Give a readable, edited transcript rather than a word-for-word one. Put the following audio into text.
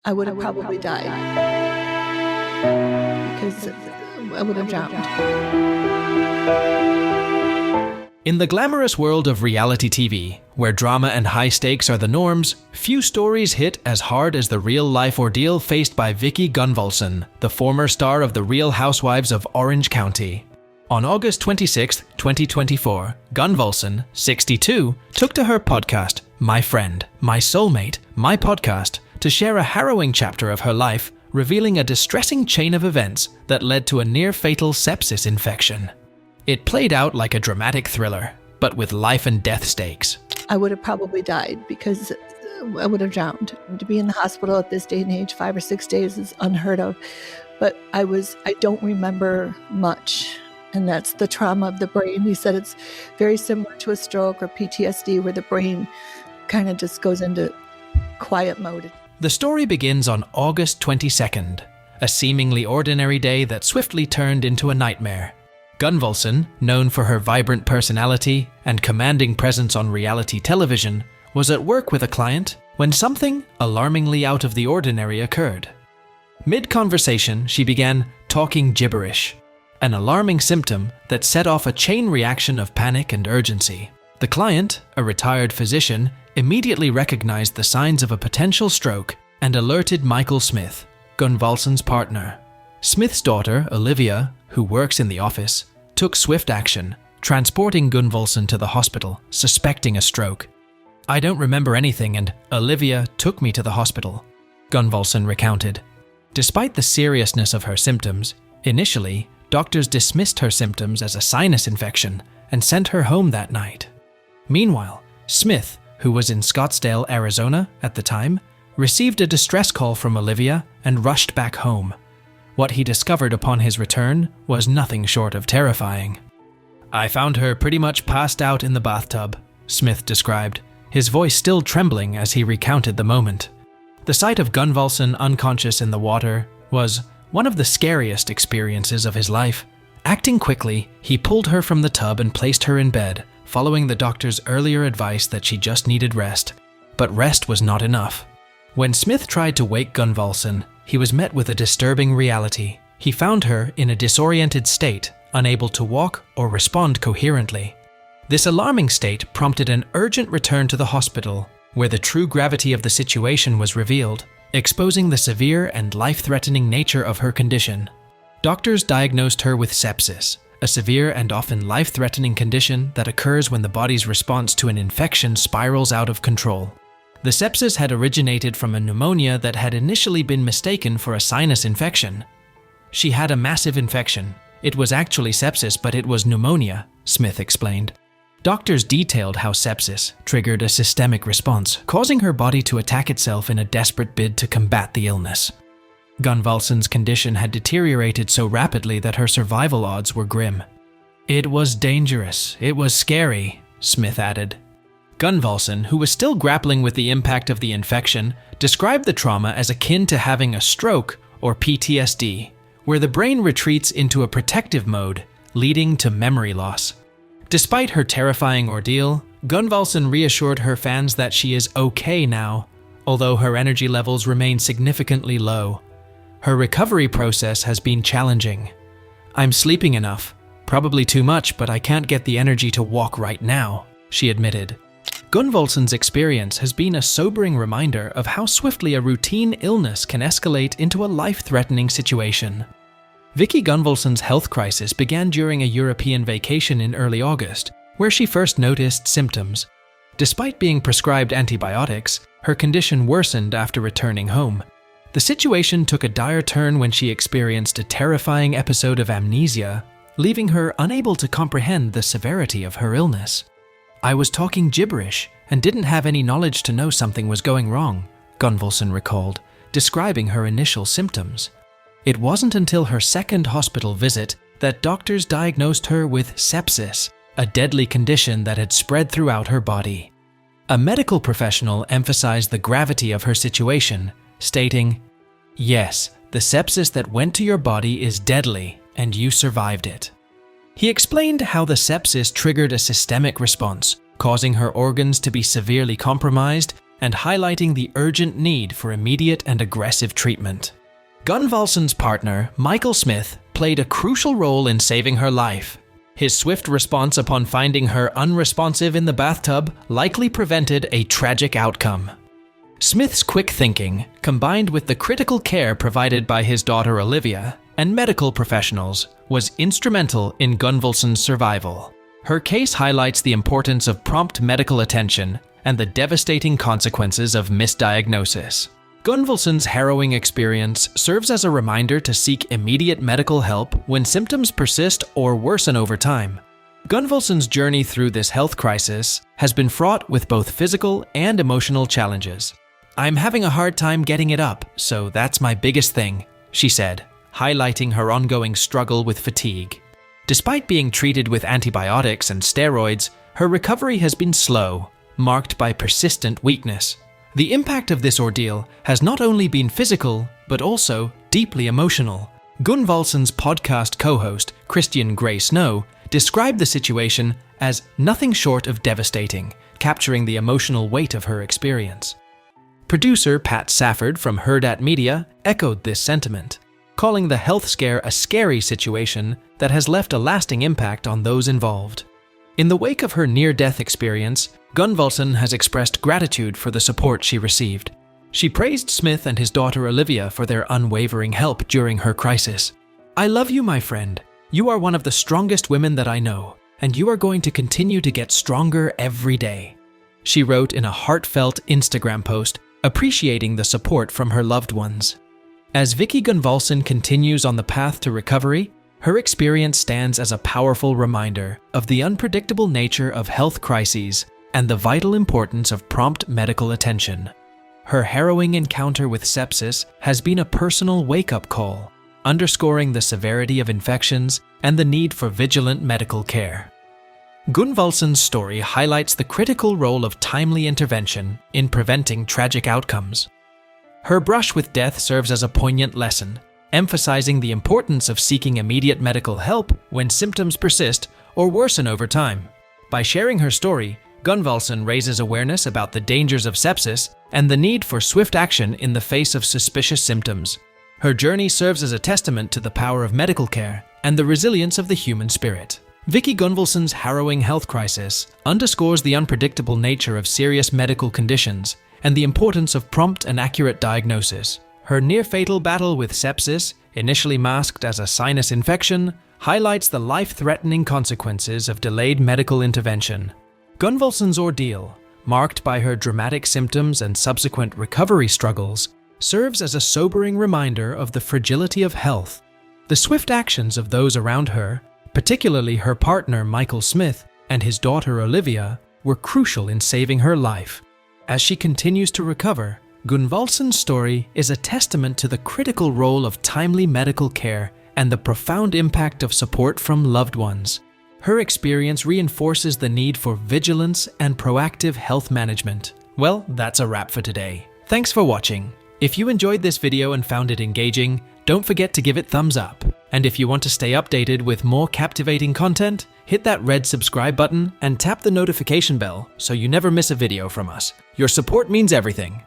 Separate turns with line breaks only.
I would have probably died because I would have drowned.
In the glamorous world of reality TV, where drama and high stakes are the norms, few stories hit as hard as the real-life ordeal faced by Vicki Gunvalson, the former star of the Real Housewives of Orange County. On August 26, 2024, Gunvalson, 62, took to her podcast, My Friend, My Soulmate, My Podcast, to share a harrowing chapter of her life, revealing a distressing chain of events that led to a near-fatal sepsis infection. It played out like a dramatic thriller, but with life and death stakes.
I would have probably died because I would have drowned. To be in the hospital at this day and age, 5 or 6 days, is unheard of. But I don't remember much. And that's the trauma of the brain. He said it's very similar to a stroke or PTSD, where the brain kind of just goes into quiet mode.
The story begins on August 22nd, a seemingly ordinary day that swiftly turned into a nightmare. Gunvalson, known for her vibrant personality and commanding presence on reality television, was at work with a client when something alarmingly out of the ordinary occurred. Mid-conversation, she began talking gibberish, an alarming symptom that set off a chain reaction of panic and urgency. The client, a retired physician, immediately recognized the signs of a potential stroke and alerted Michael Smith, Gunvalson's partner. Smith's daughter, Olivia, who works in the office, took swift action, transporting Gunvalson to the hospital, suspecting a stroke. "I don't remember anything, and Olivia took me to the hospital," Gunvalson recounted. Despite the seriousness of her symptoms, initially, doctors dismissed her symptoms as a sinus infection and sent her home that night. Meanwhile, Smith, who was in Scottsdale, Arizona at the time, received a distress call from Olivia and rushed back home. What he discovered upon his return was nothing short of terrifying. "I found her pretty much passed out in the bathtub," Smith described, his voice still trembling as he recounted the moment. The sight of Gunvalson unconscious in the water was one of the scariest experiences of his life. Acting quickly, he pulled her from the tub and placed her in bed, following the doctor's earlier advice that she just needed rest. But rest was not enough. When Smith tried to wake Gunvalson, he was met with a disturbing reality. He found her in a disoriented state, unable to walk or respond coherently. This alarming state prompted an urgent return to the hospital, where the true gravity of the situation was revealed, exposing the severe and life-threatening nature of her condition. Doctors diagnosed her with sepsis, a severe and often life-threatening condition that occurs when the body's response to an infection spirals out of control. The sepsis had originated from a pneumonia that had initially been mistaken for a sinus infection. "She had a massive infection. It was actually sepsis, but it was pneumonia," Smith explained. Doctors detailed how sepsis triggered a systemic response, causing her body to attack itself in a desperate bid to combat the illness. Gunvalson's condition had deteriorated so rapidly that her survival odds were grim. "It was dangerous. It was scary," Smith added. Gunvalson, who was still grappling with the impact of the infection, described the trauma as akin to having a stroke or PTSD, where the brain retreats into a protective mode, leading to memory loss. Despite her terrifying ordeal, Gunvalson reassured her fans that she is okay now, although her energy levels remain significantly low. Her recovery process has been challenging. "I'm sleeping enough, probably too much, but I can't get the energy to walk right now," she admitted. Gunvalson's experience has been a sobering reminder of how swiftly a routine illness can escalate into a life-threatening situation. Vicki Gunvalson's health crisis began during a European vacation in early August, where she first noticed symptoms. Despite being prescribed antibiotics, her condition worsened after returning home. The situation took a dire turn when she experienced a terrifying episode of amnesia, leaving her unable to comprehend the severity of her illness. "I was talking gibberish and didn't have any knowledge to know something was going wrong," Gunvalson recalled, describing her initial symptoms. It wasn't until her second hospital visit that doctors diagnosed her with sepsis, a deadly condition that had spread throughout her body. A medical professional emphasized the gravity of her situation, stating, "Yes, the sepsis that went to your body is deadly, and you survived it." He explained how the sepsis triggered a systemic response, causing her organs to be severely compromised and highlighting the urgent need for immediate and aggressive treatment. Gunvalson's partner, Michael Smith, played a crucial role in saving her life. His swift response upon finding her unresponsive in the bathtub likely prevented a tragic outcome. Smith's quick thinking, combined with the critical care provided by his daughter Olivia and medical professionals, was instrumental in Gunvalson's survival. Her case highlights the importance of prompt medical attention and the devastating consequences of misdiagnosis. Gunvalson's harrowing experience serves as a reminder to seek immediate medical help when symptoms persist or worsen over time. Gunvalson's journey through this health crisis has been fraught with both physical and emotional challenges. "I'm having a hard time getting it up, so that's my biggest thing," she said, highlighting her ongoing struggle with fatigue. Despite being treated with antibiotics and steroids, her recovery has been slow, marked by persistent weakness. The impact of this ordeal has not only been physical, but also deeply emotional. Gunvalson's podcast co-host, Christian Gray Snow, described the situation as nothing short of devastating, capturing the emotional weight of her experience. Producer Pat Safford from Hurrdat Media echoed this sentiment, calling the health scare a scary situation that has left a lasting impact on those involved. In the wake of her near-death experience, Gunvalson has expressed gratitude for the support she received. She praised Smith and his daughter Olivia for their unwavering help during her crisis. "I love you, my friend. You are one of the strongest women that I know, and you are going to continue to get stronger every day," she wrote in a heartfelt Instagram post, appreciating the support from her loved ones. As Vicki Gunvalson continues on the path to recovery, her experience stands as a powerful reminder of the unpredictable nature of health crises and the vital importance of prompt medical attention. Her harrowing encounter with sepsis has been a personal wake-up call, underscoring the severity of infections and the need for vigilant medical care. Gunvalson's story highlights the critical role of timely intervention in preventing tragic outcomes. Her brush with death serves as a poignant lesson, emphasizing the importance of seeking immediate medical help when symptoms persist or worsen over time. By sharing her story, Gunvalson raises awareness about the dangers of sepsis and the need for swift action in the face of suspicious symptoms. Her journey serves as a testament to the power of medical care and the resilience of the human spirit. Vicki Gunvalson's harrowing health crisis underscores the unpredictable nature of serious medical conditions and the importance of prompt and accurate diagnosis. Her near-fatal battle with sepsis, initially masked as a sinus infection, highlights the life-threatening consequences of delayed medical intervention. Gunvalson's ordeal, marked by her dramatic symptoms and subsequent recovery struggles, serves as a sobering reminder of the fragility of health. The swift actions of those around her, particularly her partner Michael Smith and his daughter Olivia, were crucial in saving her life. As she continues to recover, Gunvalson's story is a testament to the critical role of timely medical care and the profound impact of support from loved ones. Her experience reinforces the need for vigilance and proactive health management. Well, that's a wrap for today. Thanks for watching. If you enjoyed this video and found it engaging, don't forget to give it thumbs up. And if you want to stay updated with more captivating content, hit that red subscribe button and tap the notification bell so you never miss a video from us. Your support means everything.